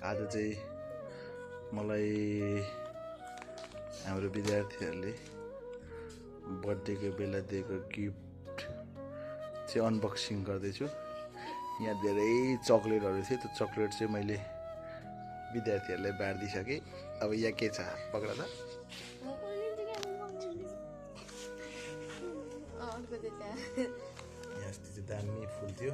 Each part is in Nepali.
आज चाहिँ मलाई हाम्रो विद्यार्थीहरूले बर्थडेको बेला दिएको गिफ्ट चाहिँ अनबक्सिङ गर्दैछु। यहाँ धेरै चक्लेटहरू थियो, त्यो चक्लेट चाहिँ मैले विद्यार्थीहरूलाई बाँडिदिइसकेँ। अब यहाँ के छ पक्रा त यहाँ अस्ति चाहिँ दामी फुल थियो।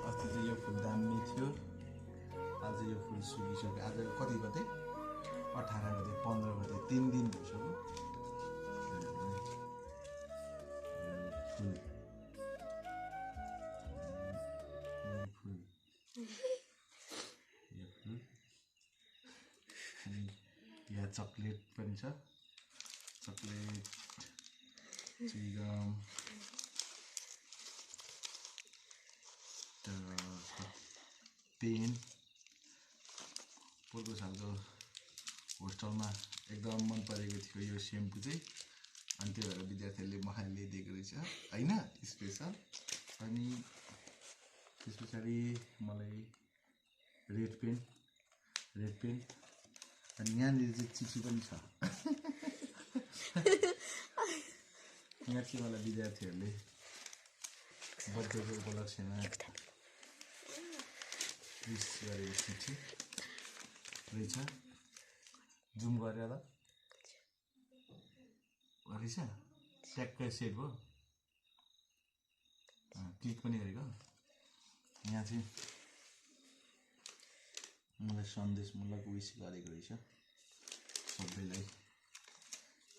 अस्ति चाहिँ यो फुल दामी थियो। आज यो फुल सुकिसक्यो। आज कति गते? 18 गते, 15 गते, 3 दिन भइसक्यो। यहाँ चकलेट पनि छ, चकलेट, च्युइगम, पेन। पोहोरको सालको होस्टेलमा एकदम मन परेको थियो यो सेम्पू चाहिँ, अनि त्यो भएर विद्यार्थीहरूले मलाई ल्याइदिएको रहेछ होइन, स्पेसल। अनि त्यस पछाडि मलाई रेड पेन, अनि यहाँनिर चाहिँ चिठी पनि छ। यहाँ चाहिँ मलाई विद्यार्थीहरूले बर्थडेको उपलक्ष्यमा विस गरेको चिठी रहेछ। जुम गरेर रहेछ, ट्याक्कै सेट भयो, क्लिक पनि गरेको। यहाँ चाहिँ मलाई सन्देशमूलक विस गरेको रहेछ। सबैलाई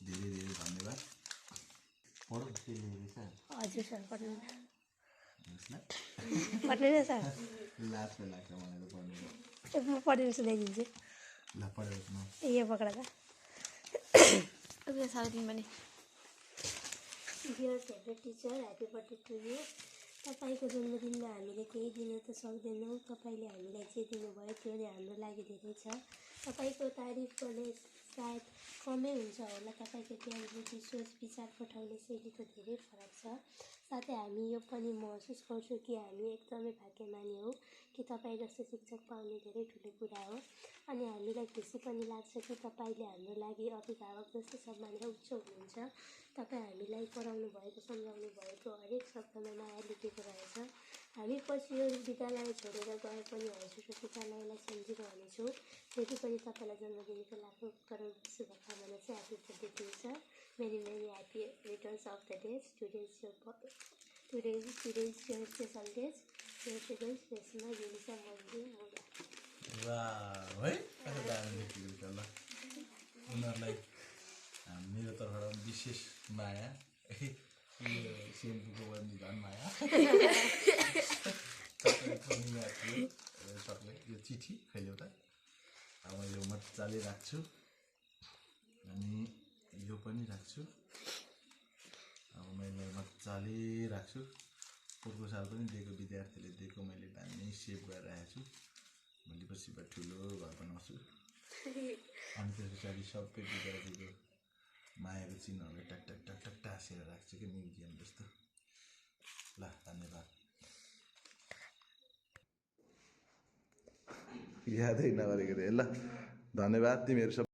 धेरै धेरै धन्यवाद। पढौँ के लेखेको रहेछ? हजुर सर पढ्नु न सर। लाजमा लाग्छ मलाई त पढ्नु। म पढेर सुनाइदिन्छु। ल पढेर सुनाऊ। यो पक्रा त पनि dear favourite teacher, happy birthday to you. तपाईँको जन्मदिनमा हामीले केही दिन त सक्दैनौँ, तपाईँले हामीलाई जे दिनुभयो त्यो नै हाम्रो लागि धेरै छ। तपाईँको तारिफ गर्ने सायद कमै हुन्छ होला। तपाईँको ज्ञान, बुद्धि, सोच, विचार पठाउने शैलीको धेरै फरक छ। साथै हामी यो पनि महसुस गर्छौँ कि हामी एकदमै भाग्यमानी हौँ कि तपाईँ जस्तो शिक्षक पाउने धेरै ठुलो कुरा हो। अनि हामीलाई खुसी पनि लाग्छ कि तपाईँले हाम्रो लागि अभिभावक जस्तो सम्मान र उच्च हुनुहुन्छ। तपाईँ हामीलाई पढाउनु भएको, सम्झाउनु भएको हरेक शब्दमा माया लुकेको रहेछ। हामी पछि यो विद्यालय छोडेर गए पनि हजुरको विद्यालयलाई सम्झिरहनेछौँ। फेरि पनि तपाईँलाई जन्मदिनको लाखौँ करोड शुभकामना चाहिँ happy birthday to you sir. Many happy returns of the days. Today's your special days. Your students, Resma, Yunisa, Monji, Moga. वाह है, कस्तो दामी लेखेको छ ल। उनीहरूलाई मेरो तर्फबाट विशेष माया। यो सेम्पूको पनि झन् माया। चकलेट, यो चिठी खैले त अब यो मजाले राख्छु, अनि यो पनि राख्छु। अब मैले मजाले राख्छु। पोहोरको साल पनि दिएको, विद्यार्थीले दिएको मैले दामी सेभ गरेर राखेको छु। भोलि पर्सिबाट ठुलो घर बनाउँछु। अनि त्यस पछाडि सबै विद्यार्थीको मायाको चिन्हहरूलाई टक टक टक टक टाँसेर राख्छु कि म्युजियम जस्तो। ल धन्यवाद। यादै नगरेको थिएँ ल, धन्यवाद तिमीहरू सब।